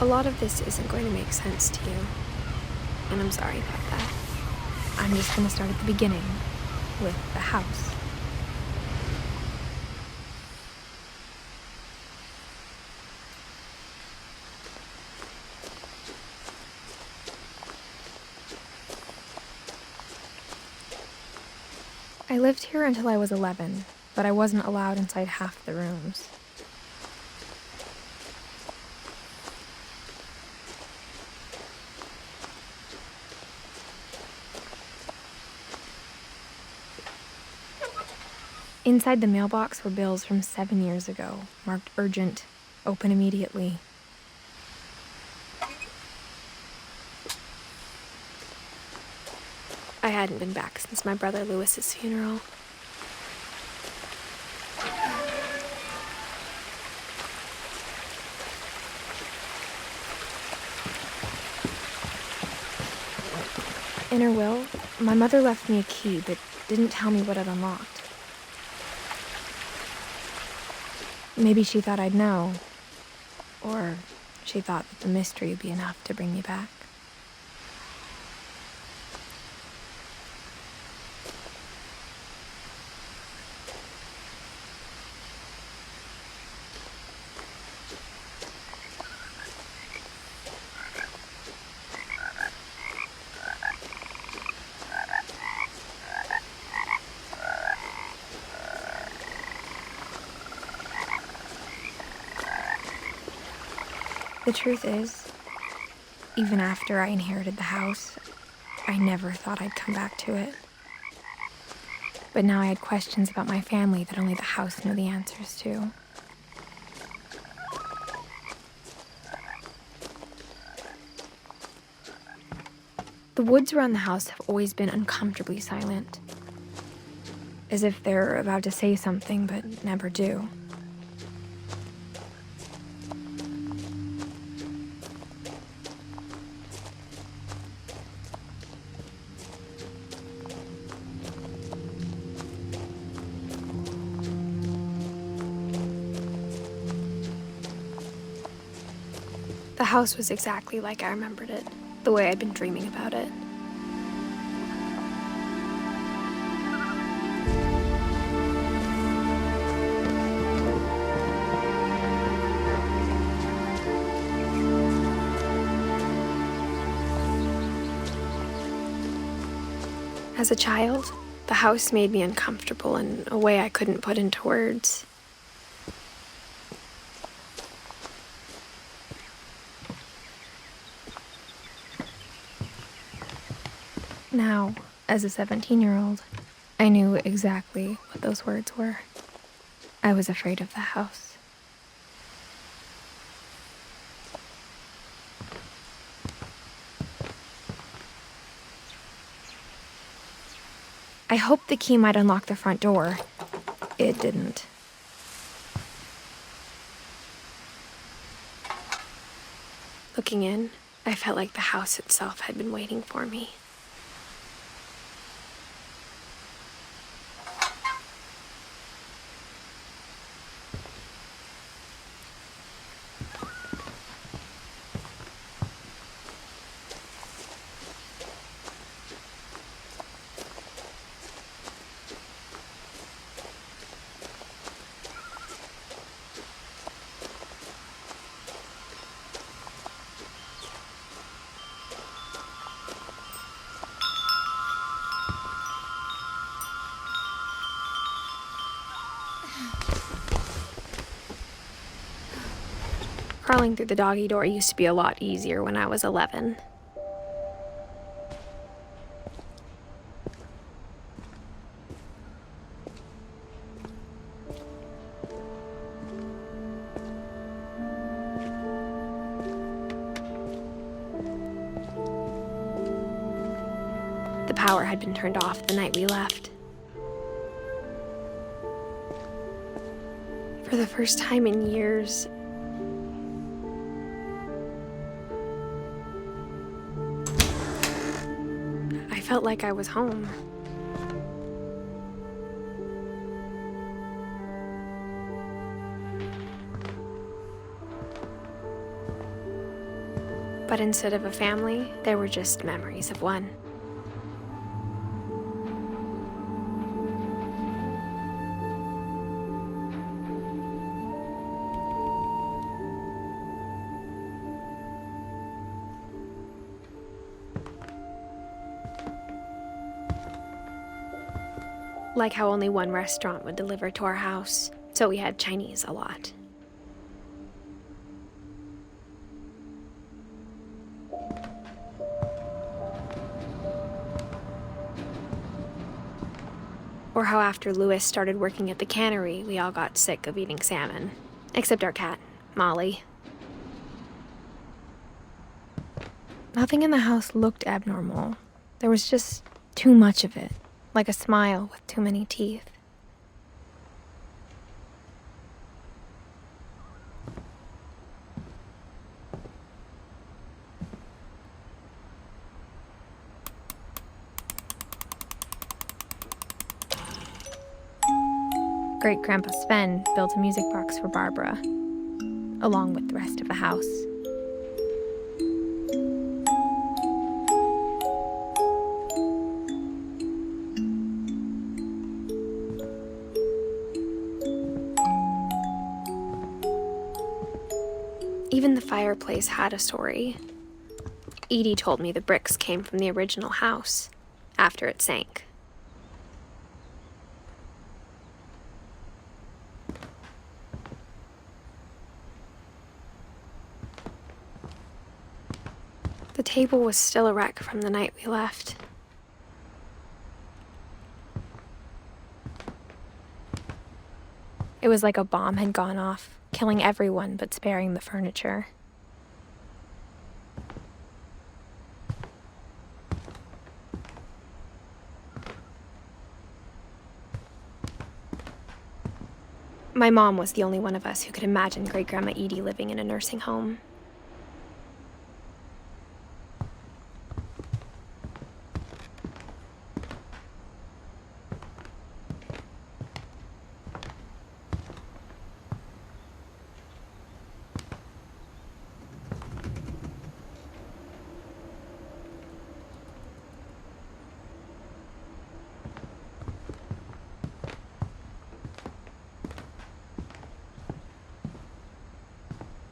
A lot of this isn't going to make sense to you, and I'm sorry about that. I'm just going to start at the beginning, with the house. I lived here until I was 11, but I wasn't allowed inside half the rooms. Inside the mailbox were bills from 7 years ago, marked urgent, open immediately. I hadn't been back since my brother Lewis's funeral. In her will, my mother left me a key but didn't tell me what it unlocked. Maybe she thought I'd know, or she thought that the mystery would be enough to bring me back. The truth is, even after I inherited the house, I never thought I'd come back to it. But now I had questions about my family that only the house knew the answers to. The woods around the house have always been uncomfortably silent, as if they're about to say something but never do. The house was exactly like I remembered it, the way I'd been dreaming about it. As a child, the house made me uncomfortable in a way I couldn't put into words. Now, as a 17-year-old, I knew exactly what those words were. I was afraid of the house. I hoped the key might unlock the front door. It didn't. Looking in, I felt like the house itself had been waiting for me. Crawling through the doggy door used to be a lot easier when I was 11. The power had been turned off the night we left. For the first time in years, I felt like I was home. But instead of a family, there were just memories of one. Like how only one restaurant would deliver to our house, so we had Chinese a lot. Or how after Louis started working at the cannery, we all got sick of eating salmon. Except our cat, Molly. Nothing in the house looked abnormal. There was just too much of it, like a smile with too many teeth. Great-Grandpa Sven built a music box for Barbara, along with the rest of the house. Even the fireplace had a story. Edie told me the bricks came from the original house, after it sank. The table was still a wreck from the night we left. It was like a bomb had gone off, killing everyone but sparing the furniture. My mom was the only one of us who could imagine Great-Grandma Edie living in a nursing home.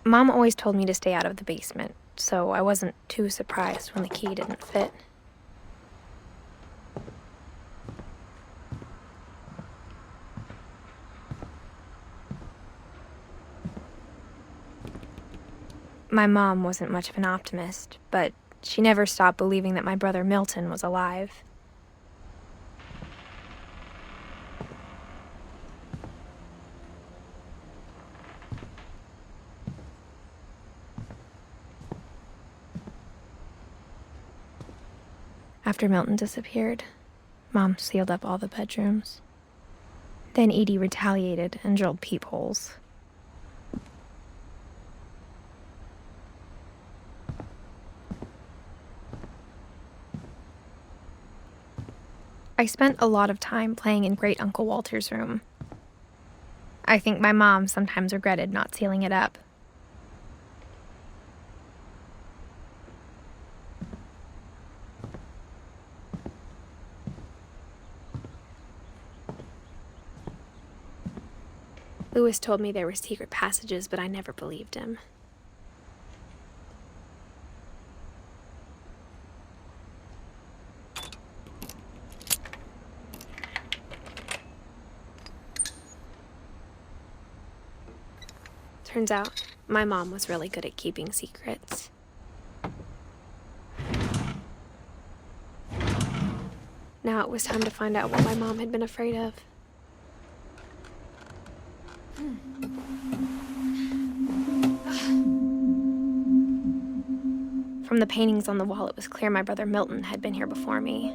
Mom always told me to stay out of the basement, so I wasn't too surprised when the key didn't fit. My mom wasn't much of an optimist, but she never stopped believing that my brother Milton was alive. After Milton disappeared, Mom sealed up all the bedrooms. Then Edie retaliated and drilled peepholes. I spent a lot of time playing in Great Uncle Walter's room. I think my mom sometimes regretted not sealing it up. Louis told me there were secret passages, but I never believed him. Turns out, my mom was really good at keeping secrets. Now it was time to find out what my mom had been afraid of. From the paintings on the wall, it was clear my brother Milton had been here before me.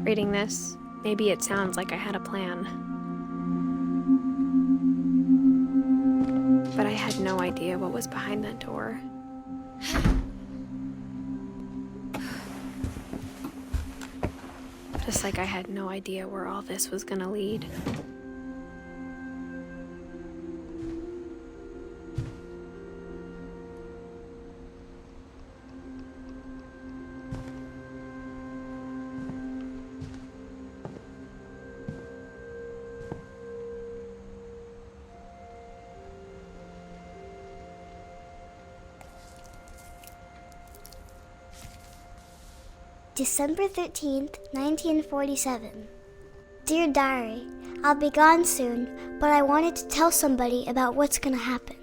Reading this, maybe it sounds like I had a plan. But I had no idea what was behind that door. Just like I had no idea where all this was gonna lead. December 13th, 1947. Dear Diary, I'll be gone soon, but I wanted to tell somebody about what's gonna happen.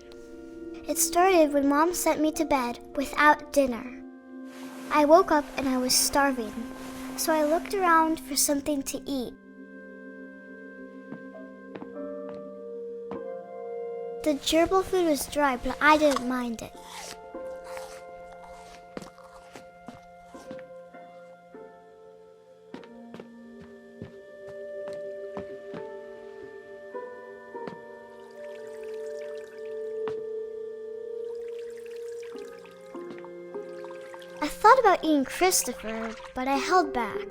It started when Mom sent me to bed without dinner. I woke up and I was starving, so I looked around for something to eat. The gerbil food was dry, but I didn't mind it. I thought about eating Christopher, but I held back.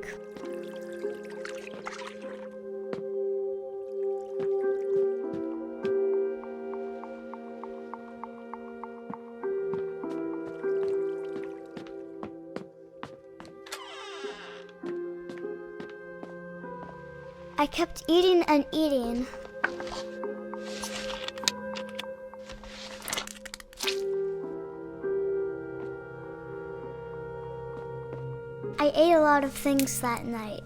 I kept eating and eating. I ate a lot of things that night.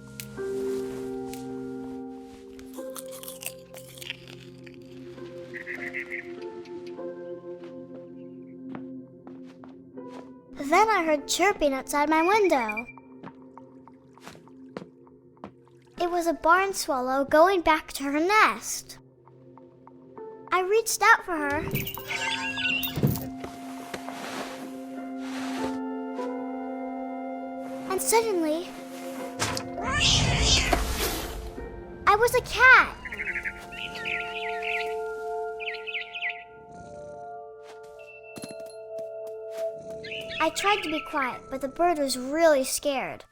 Then I heard chirping outside my window. It was a barn swallow going back to her nest. I reached out for her. And suddenly, I was a cat. I tried to be quiet, but the bird was really scared.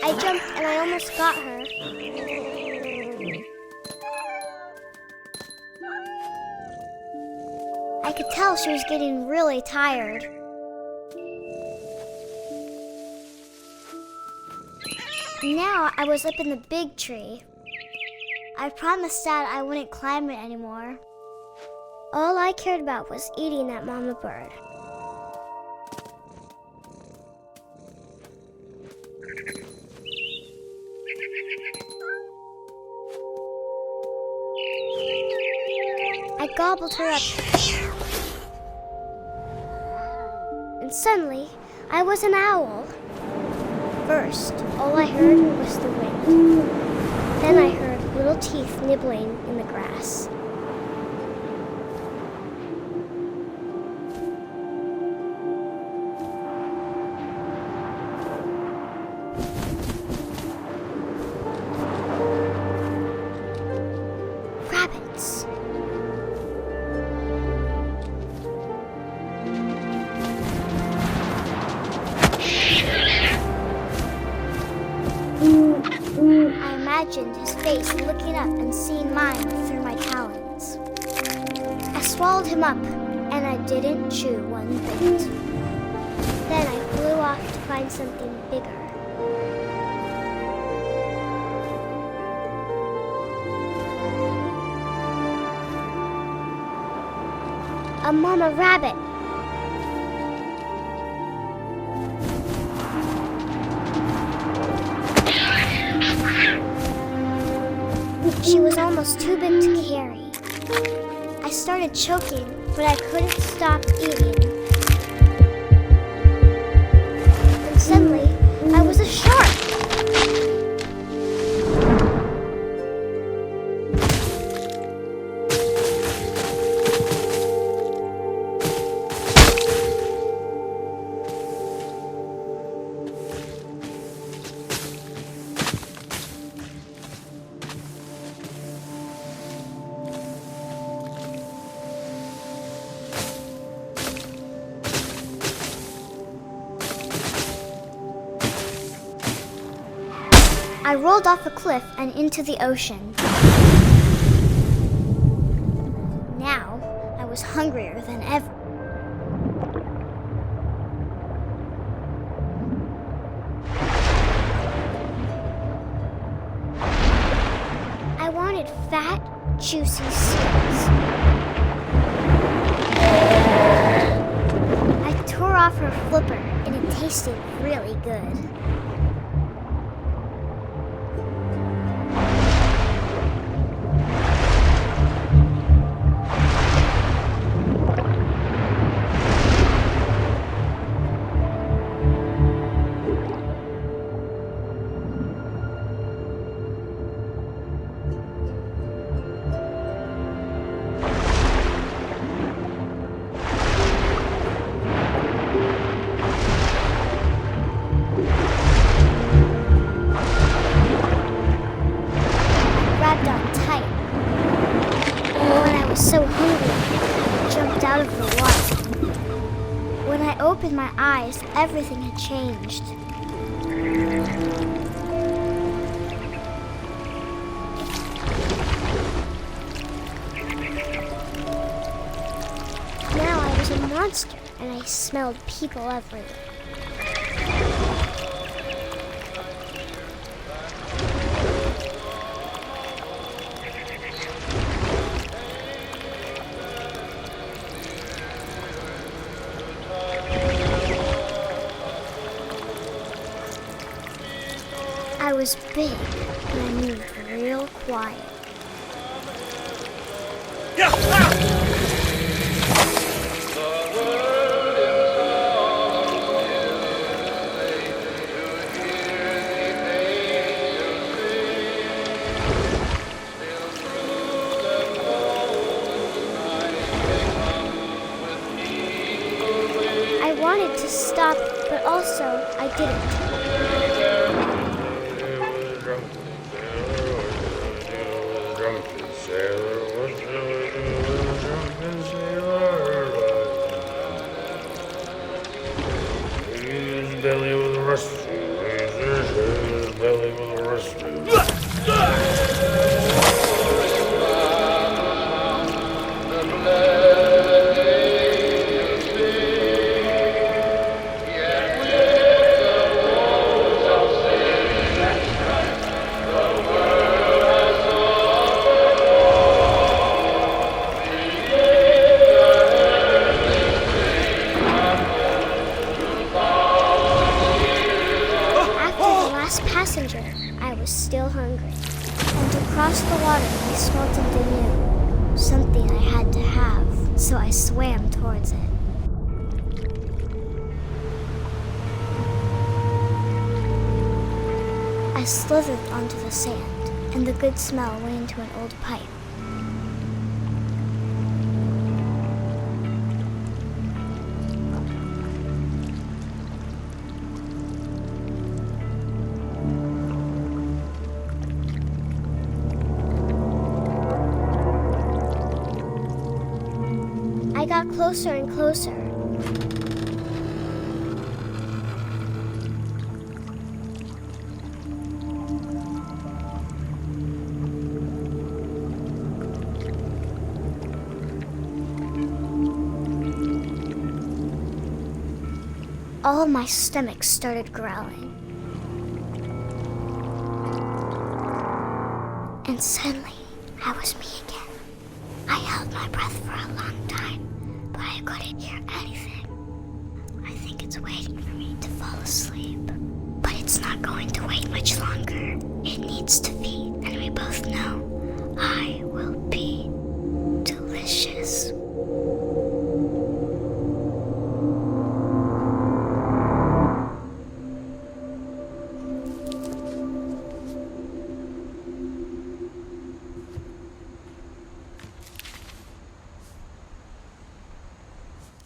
I jumped and I almost got her. I could tell she was getting really tired. Now I was up in the big tree. I promised Dad I wouldn't climb it anymore. All I cared about was eating that mama bird. I gobbled her up. And suddenly, I was an owl. First, all I heard was the wind. Then I heard little teeth nibbling in the grass. Rabbits. I imagined his face looking up and seeing mine through my talons. I swallowed him up, and I didn't chew one bit. Then I flew off to find something bigger. A mama rabbit. She was almost too big to carry. started choking, but I couldn't stop eating. And suddenly, I was a shark. I rolled off a cliff and into the ocean. Now, I was hungrier than ever. I wanted fat, juicy seals. I tore off her flipper, and it tasted really good. So hungry, I jumped out of the water. When I opened my eyes, everything had changed. Now I was a monster, and I smelled people everywhere. I was big, and I moved real quiet. I wanted to stop, but also I didn't. Belly with a rusty, belly with a rusty. Passenger, I was still hungry. And to cross the water, I smelled something new. Something I had to have, so I swam towards it. I slithered onto the sand, and the good smell went into an old pipe. I got closer and closer. All my stomach started growling. And suddenly, I was me again. I held my breath for a long time, but I couldn't hear anything. I think it's waiting for me to fall asleep. But it's not going to wait much longer. It needs to feed, and we both know I will be delicious.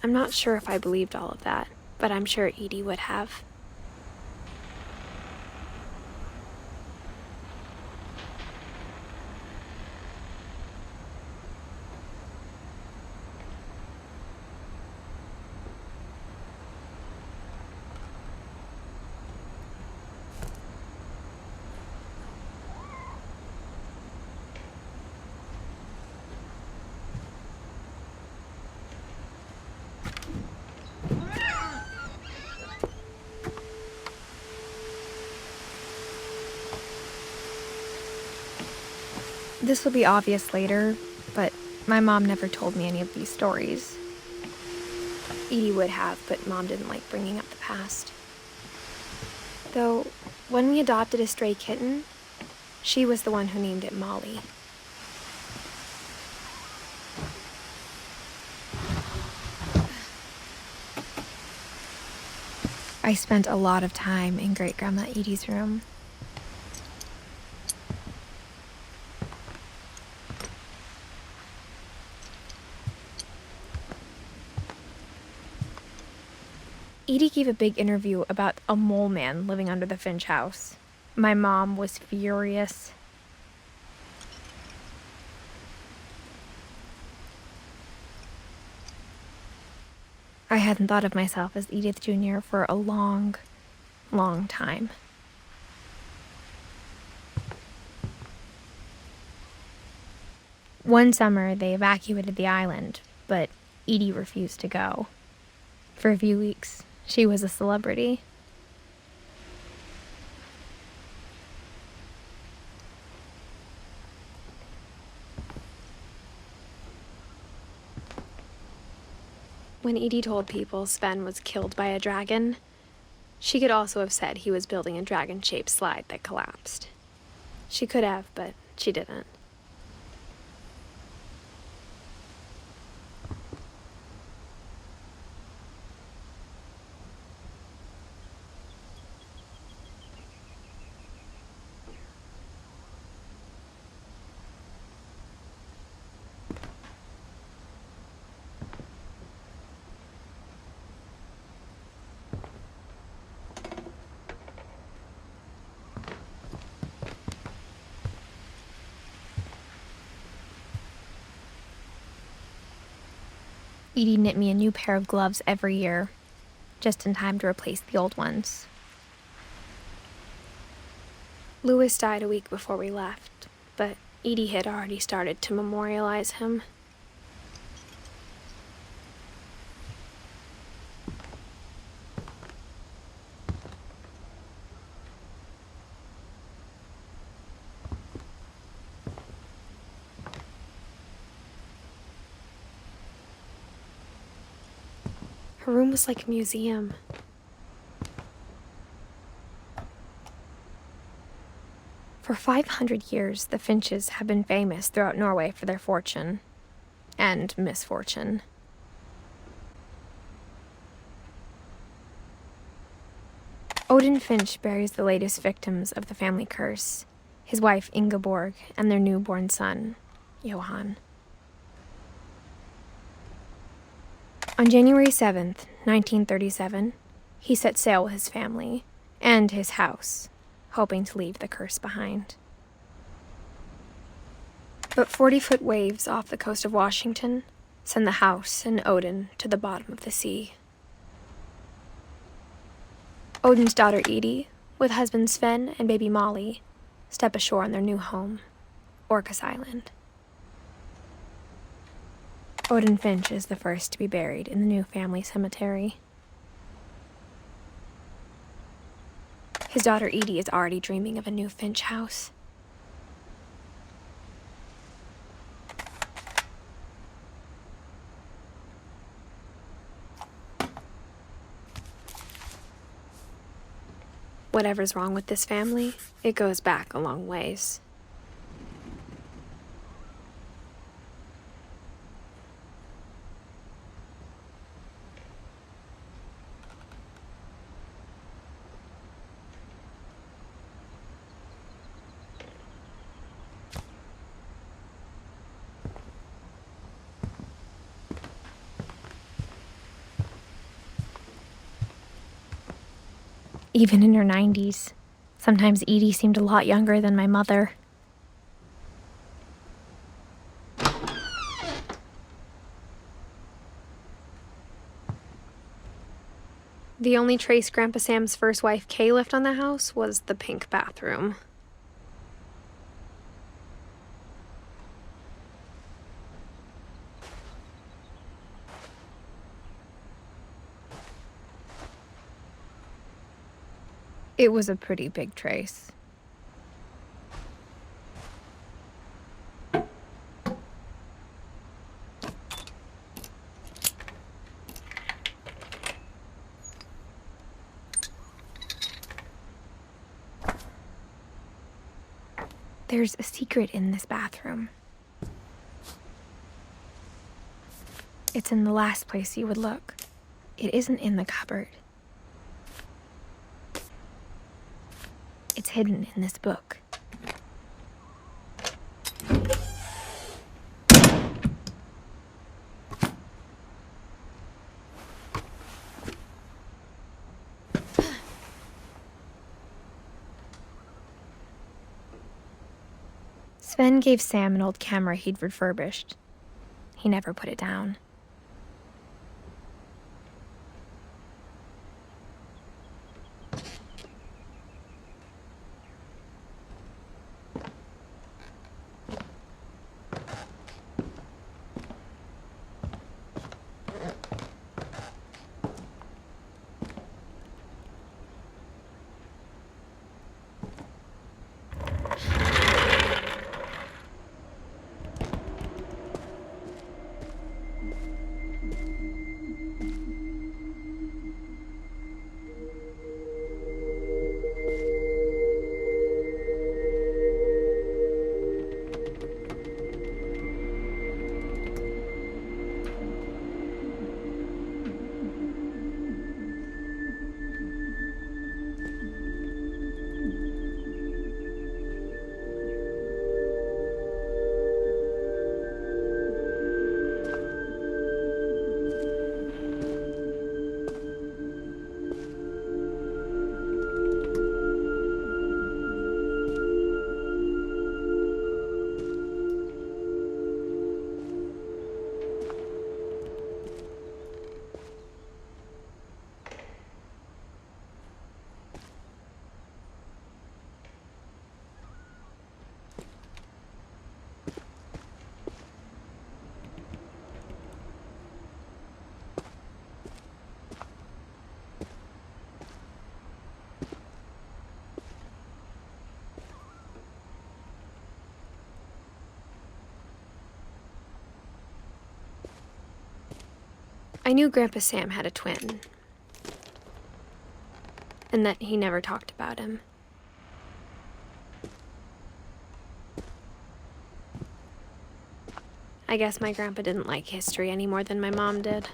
I'm not sure if I believed all of that, but I'm sure Edie would have. This will be obvious later, but my mom never told me any of these stories. Edie would have, but Mom didn't like bringing up the past. Though, when we adopted a stray kitten, she was the one who named it Molly. I spent a lot of time in Great-Grandma Edie's room. Edie gave a big interview about a mole man living under the Finch house. My mom was furious. I hadn't thought of myself as Edith Jr. for a long, long time. One summer, they evacuated the island, but Edie refused to go. For a few weeks, she was a celebrity. When Edie told people Sven was killed by a dragon, she could also have said he was building a dragon-shaped slide that collapsed. She could have, but she didn't. Edie knit me a new pair of gloves every year, just in time to replace the old ones. Louis died a week before we left, but Edie had already started to memorialize him. Her room was like a museum. For 500 years, the Finches have been famous throughout Norway for their fortune and misfortune. Odin Finch buries the latest victims of the family curse, his wife Ingeborg and their newborn son, Johan. On January 7th, 1937, he set sail with his family and his house, hoping to leave the curse behind. But 40-foot waves off the coast of Washington send the house and Odin to the bottom of the sea. Odin's daughter Edie, with husband Sven and baby Molly, step ashore on their new home, Orcas Island. Odin Finch is the first to be buried in the new family cemetery. His daughter Edie is already dreaming of a new Finch house. Whatever's wrong with this family, it goes back a long ways. even in her 90s. Sometimes Edie seemed a lot younger than my mother. The only trace Grandpa Sam's first wife, Kay, left on the house was the pink bathroom. It was a pretty big trace. There's a secret in this bathroom. It's in the last place you would look. It isn't in the cupboard. It's hidden in this book. Sven gave Sam an old camera he'd refurbished. He never put it down. I knew Grandpa Sam had a twin, and that he never talked about him. I guess my grandpa didn't like history any more than my mom did.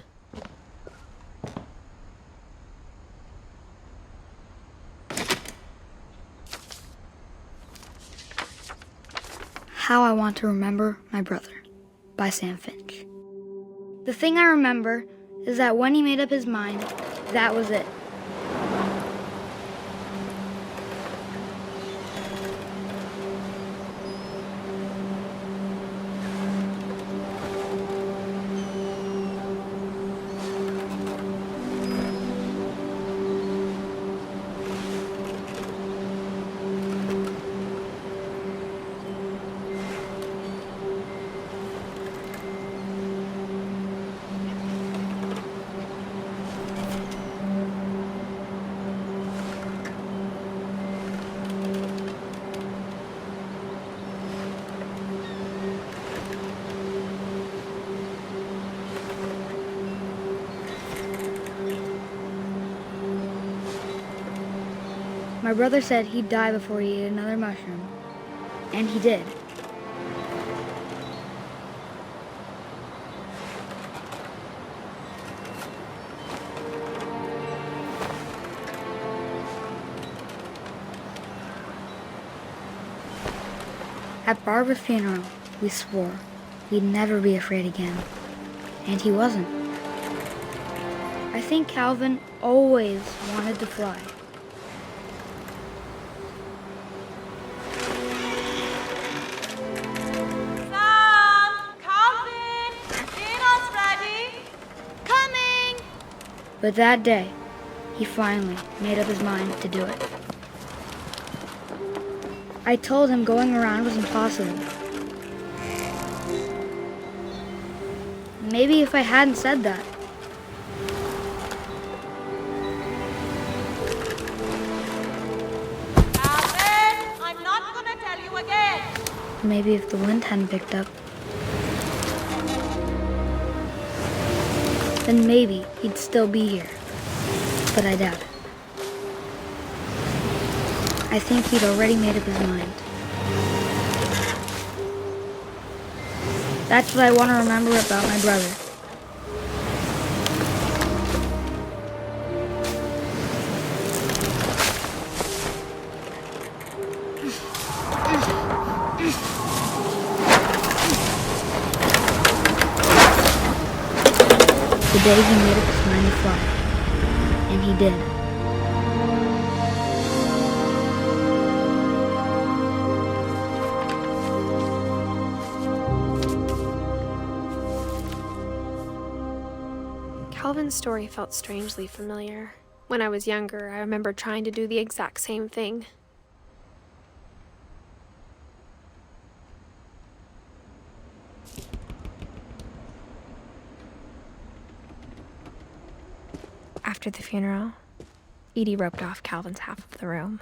How I Want to Remember My Brother by Sam Finch. The thing I remember is that when he made up his mind, that was it. My brother said he'd die before he ate another mushroom. And he did. At Barbara's funeral, we swore we'd never be afraid again. And he wasn't. I think Calvin always wanted to fly. But that day, he finally made up his mind to do it. I told him going around was impossible. Maybe if I hadn't said that, Alvin, I'm not gonna tell you again. maybe if the wind hadn't picked up, then maybe he'd still be here. But I doubt it. I think he'd already made up his mind. That's what I want to remember about my brother. The day he made up his mind to fly. And he did. Calvin's story felt strangely familiar. When I was younger, I remember trying to do the exact same thing. After the funeral, Edie roped off Calvin's half of the room.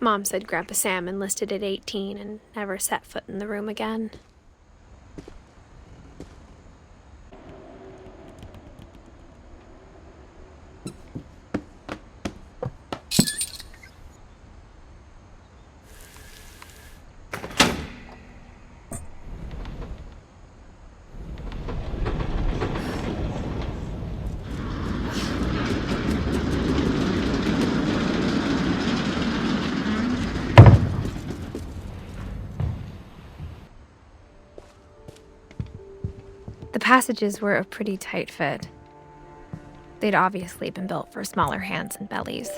Mom said Grandpa Sam enlisted at 18 and never set foot in the room again. The passages were a pretty tight fit. They'd obviously been built for smaller hands and bellies.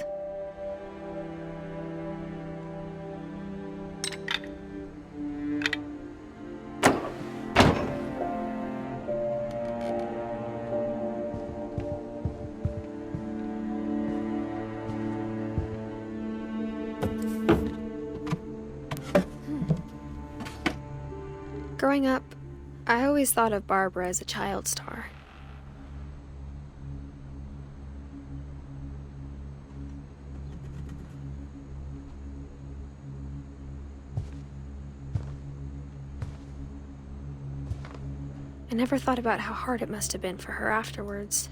Growing up, I always thought of Barbara as a child star. I never thought about how hard it must have been for her afterwards.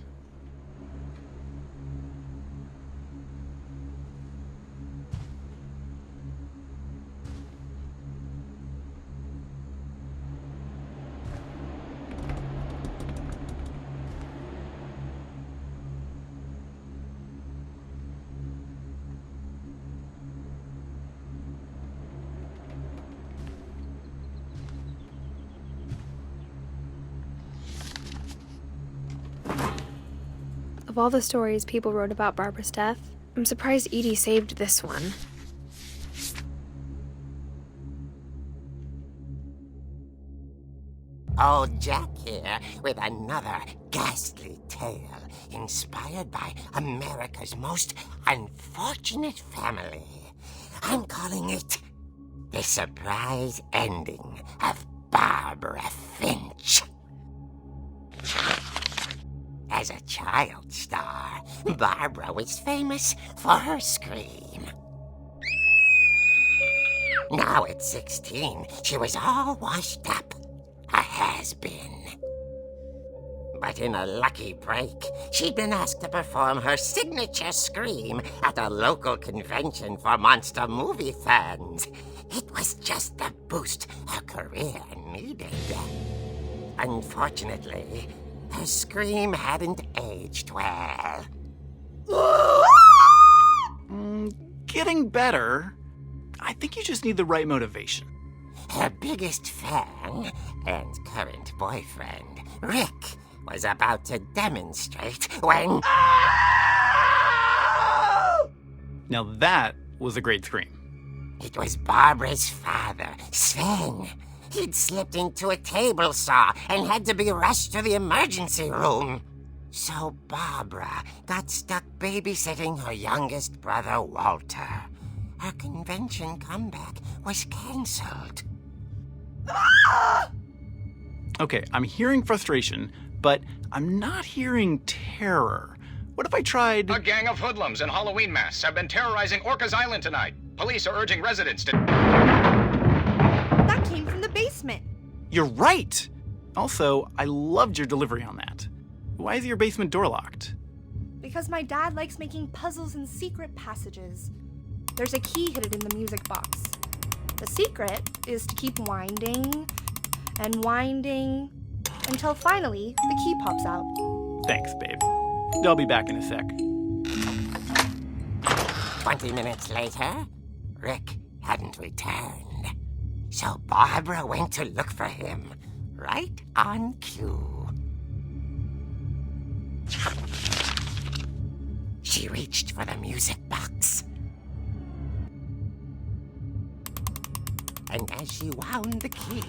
Of all the stories people wrote about Barbara's death, I'm surprised Edie saved this one. Old Jack here with another ghastly tale inspired by America's most unfortunate family. I'm calling it The Surprise Ending of Barbara Finch. As a child star, Barbara was famous for her scream. Now at 16, she was all washed up. A has-been. But in a lucky break, she'd been asked to perform her signature scream at a local convention for monster movie fans. It was just the boost her career needed. Unfortunately, her scream hadn't aged well. Getting better. I think you just need the right motivation. Her biggest fan and current boyfriend, Rick, was about to demonstrate when... Now that was a great scream. It was Barbara's father, Sven. He'd slipped into a table saw and had to be rushed to the emergency room. So Barbara got stuck babysitting her youngest brother, Walter. Her convention comeback was canceled. Okay, I'm hearing frustration, but I'm not hearing terror. What if I tried... A gang of hoodlums in Halloween masks have been terrorizing Orcas Island tonight. Police are urging residents to... That came from the basement. You're right! Also, I loved your delivery on that. Why is your basement door locked? Because my dad likes making puzzles and secret passages. There's a key hidden in the music box. The secret is to keep winding and winding until finally the key pops out. Thanks, babe. I'll be back in a sec. 20 minutes later, Rick hadn't returned. So Barbara went to look for him, right on cue. She reached for the music box. And as she wound the key,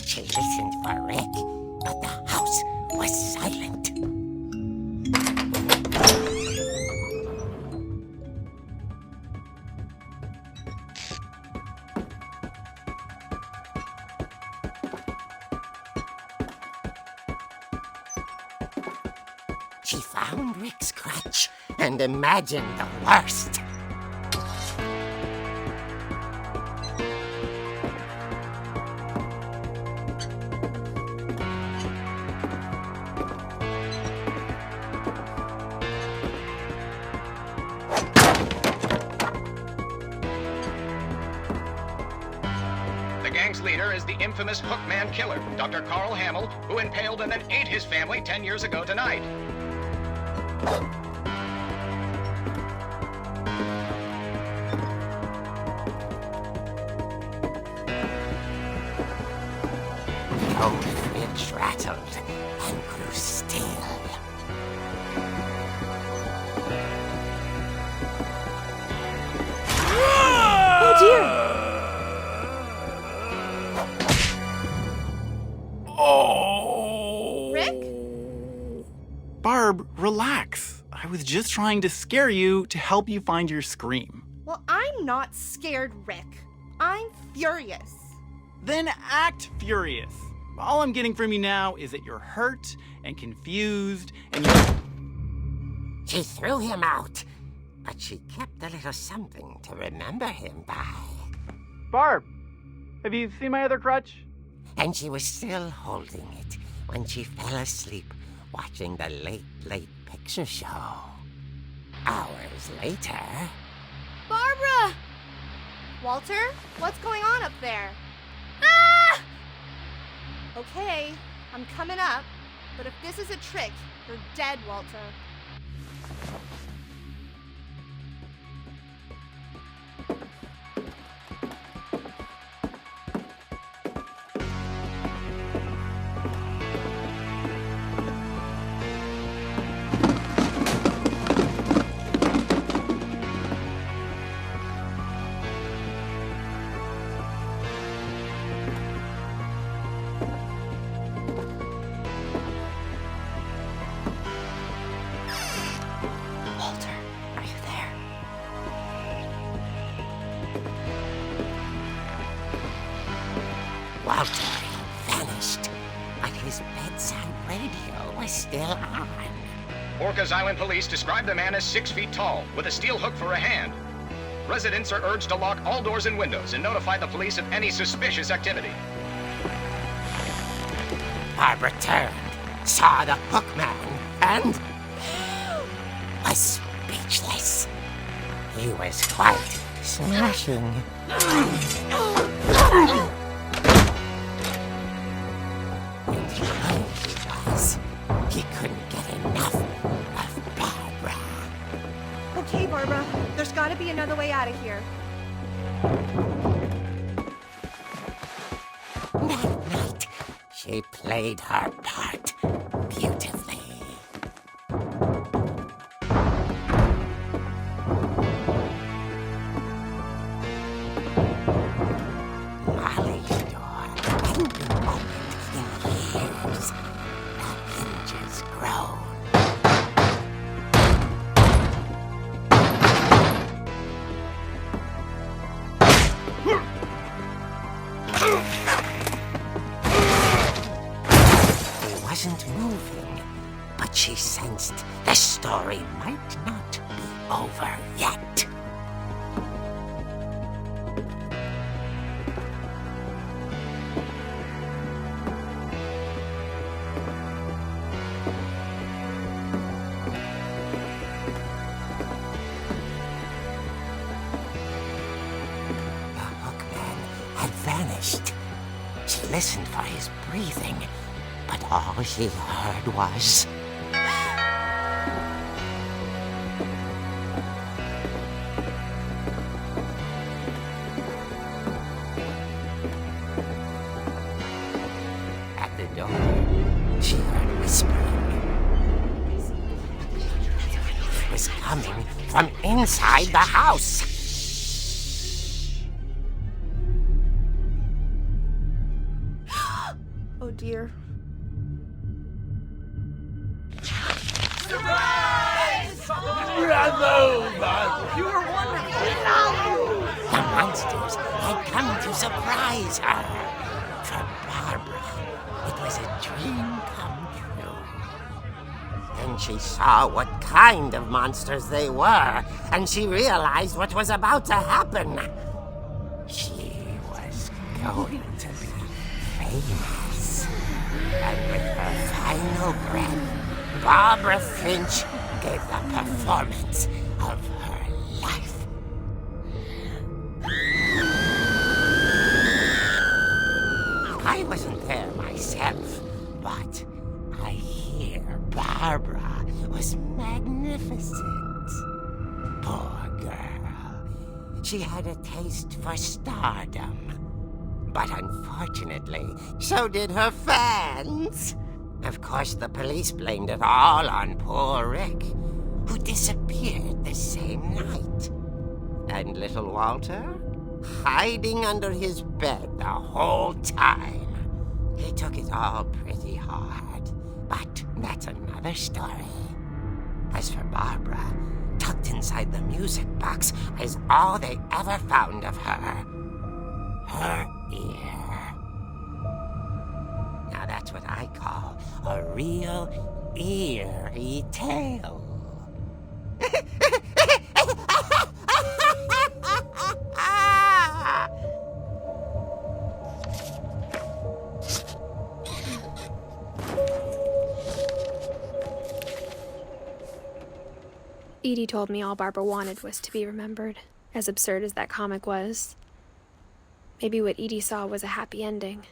she listened for Rick, but the house was silent. She found Rick's crutch and imagined the worst. The gang's leader is the infamous Hookman killer, Dr. Carl Hamill, who impaled and then ate his family 10 years ago tonight. The old fridge rattled and grew still. Oh dear! Oh! Rick? Barb, relax. I was just trying to scare you to help you find your scream. Well, I'm not scared, Rick. I'm furious. Then act furious. All I'm getting from you now is that you're hurt and confused and you... She threw him out, but she kept a little something to remember him by. Barb, have you seen my other crutch? And she was still holding it when she fell asleep watching the late picture show. Hours later... Barbara! Walter, what's going on up there? Ah! Okay, I'm coming up, but if this is a trick, you're dead, Walter. Walter had vanished, but his bedside radio was still on. Orcas Island police describe the man as 6 feet tall, with a steel hook for a hand. Residents are urged to lock all doors and windows and notify the police of any suspicious activity. Barbara turned, saw the hookman, and was speechless. He was quite smashing. And he was. He couldn't get enough of Barbara. Okay, Barbara, there's gotta be another way out of here. That night, she played her part beautifully. wasn't moving, but she sensed the story might not be over yet. Vanished. She listened for his breathing, but all she heard was... At the door, she heard whispering. It was coming from inside the house. Oh dear. You were wonderful! The monsters had come to surprise her. For Barbara, it was a dream come true. Then she saw what kind of monsters they were, and she realized what was about to happen. She was going to be famous. And with her final breath, Barbara Finch gave the performance of her life. I wasn't there myself, but I hear Barbara was magnificent. Poor girl. She had a taste for stardom. But unfortunately, so did her fans. Of course, the police blamed it all on poor Rick, who disappeared the same night. And little Walter, hiding under his bed the whole time. He took it all pretty hard, but that's another story. As for Barbara, tucked inside the music box is all they ever found of her. Her ear. Now that's what I call a real eerie tale. Edie told me all Barbara wanted was to be remembered, as absurd as that comic was. Maybe what Edie saw was a happy ending.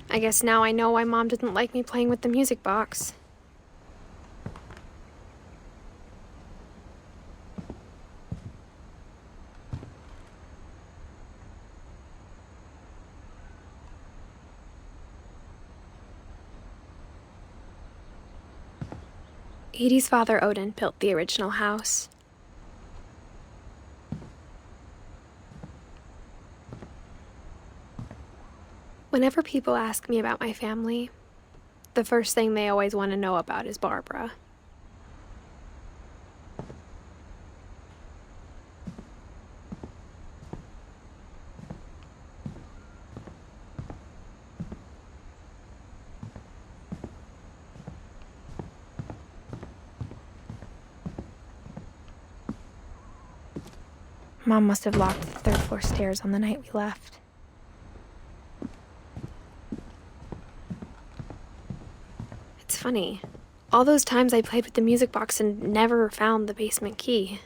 I guess now I know why Mom didn't like me playing with the music box. Edie's father, Odin, built the original house. Whenever people ask me about my family, the first thing they always want to know about is Barbara. Mom must have locked the third floor stairs on the night we left. It's funny. All those times I played with the music box and never found the basement key.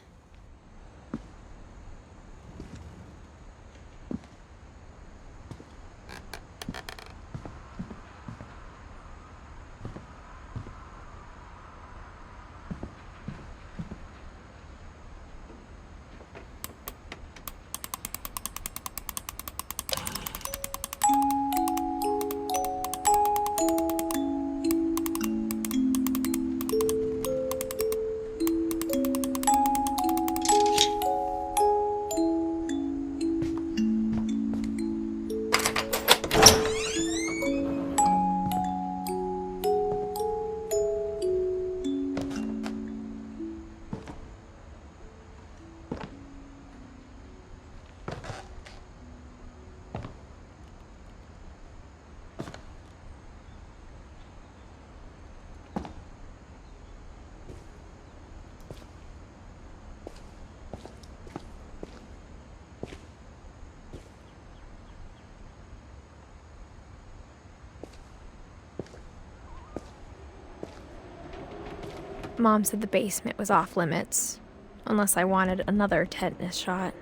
Mom said the basement was off limits, unless I wanted another tetanus shot.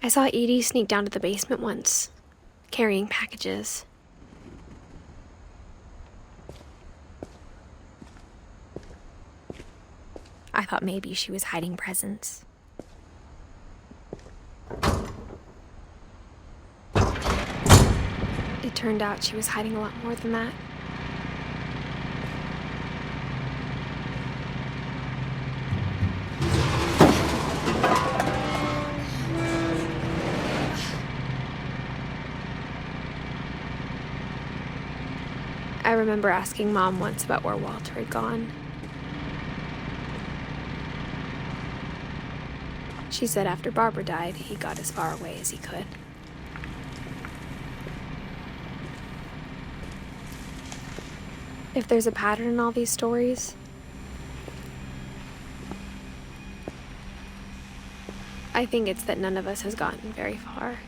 I saw Edie sneak down to the basement once, carrying packages. I thought maybe she was hiding presents. It turned out she was hiding a lot more than that. I remember asking Mom once about where Walter had gone. She said after Barbara died, he got as far away as he could. If there's a pattern in all these stories, I think it's that none of us has gotten very far.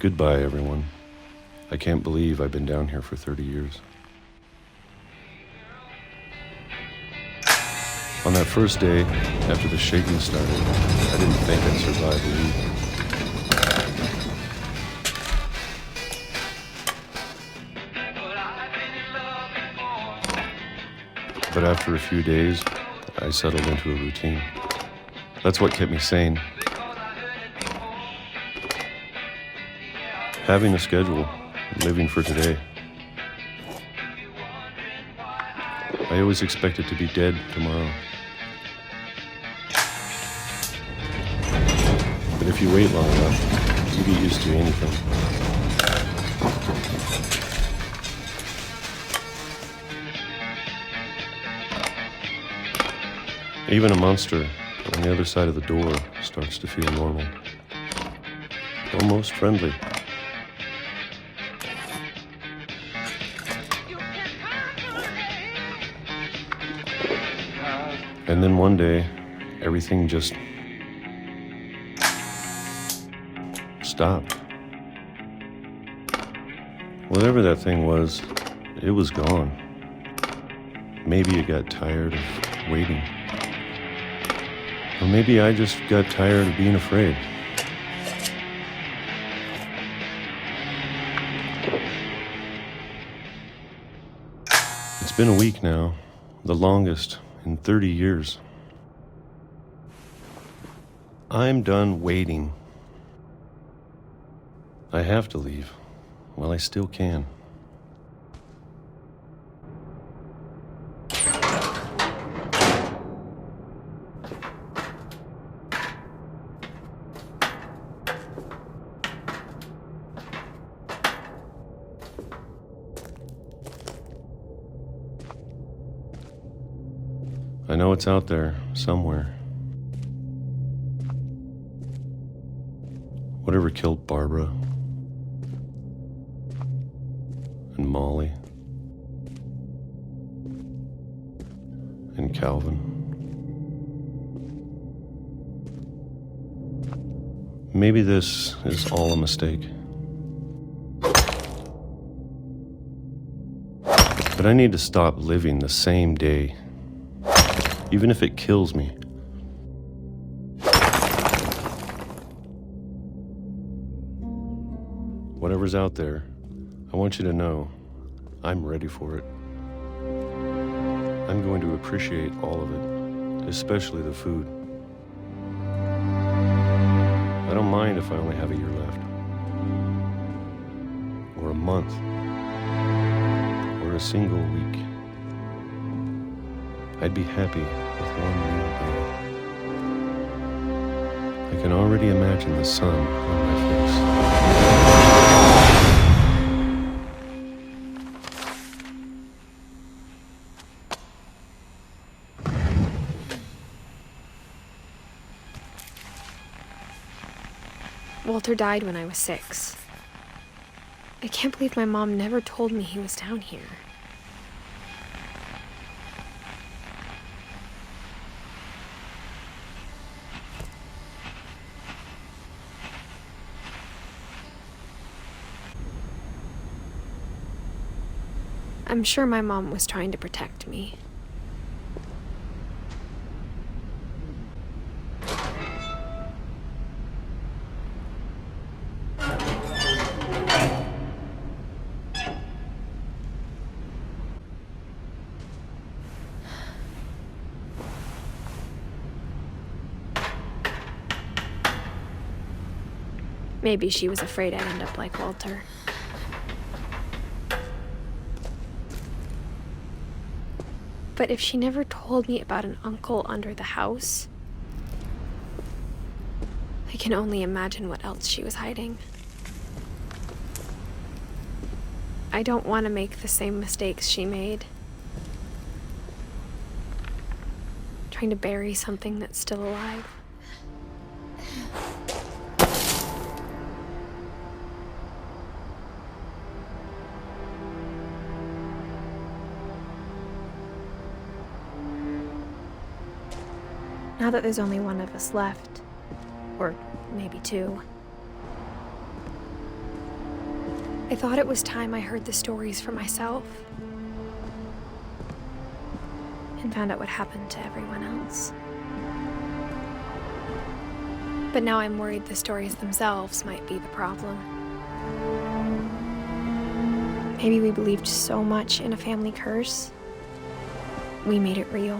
Goodbye, everyone. I can't believe I've been down here for 30 years. On that first day, after the shaking started, I didn't think I'd survive a week. But after a few days, I settled into a routine. That's what kept me sane. Having a schedule, living for today. I always expected to be dead tomorrow. But if you wait long enough, you get used to anything. Even a monster on the other side of the door starts to feel normal. Almost friendly. And then one day, everything just stopped. Whatever that thing was, it was gone. Maybe it got tired of waiting. Or maybe I just got tired of being afraid. It's been a week now, the longest in 30 years. I'm done waiting. I have to leave while I still can. I know it's out there somewhere. Whatever killed Barbara and Molly and Calvin. Maybe this is all a mistake. But I need to stop living the same day. Even if it kills me. Whatever's out there, I want you to know I'm ready for it. I'm going to appreciate all of it, especially the food. I don't mind if I only have a year left, or a month, or a single week. I'd be happy with one real day. I can already imagine the sun on my face. Walter died when I was 6. I can't believe my mom never told me he was down here. I'm sure my mom was trying to protect me. Maybe she was afraid I'd end up like Walter. But if she never told me about an uncle under the house, I can only imagine what else she was hiding. I don't want to make the same mistakes she made. Trying to bury something that's still alive. Now that there's only one of us left, or maybe 2, I thought it was time I heard the stories for myself and found out what happened to everyone else. But now I'm worried the stories themselves might be the problem. Maybe we believed so much in a family curse, we made it real.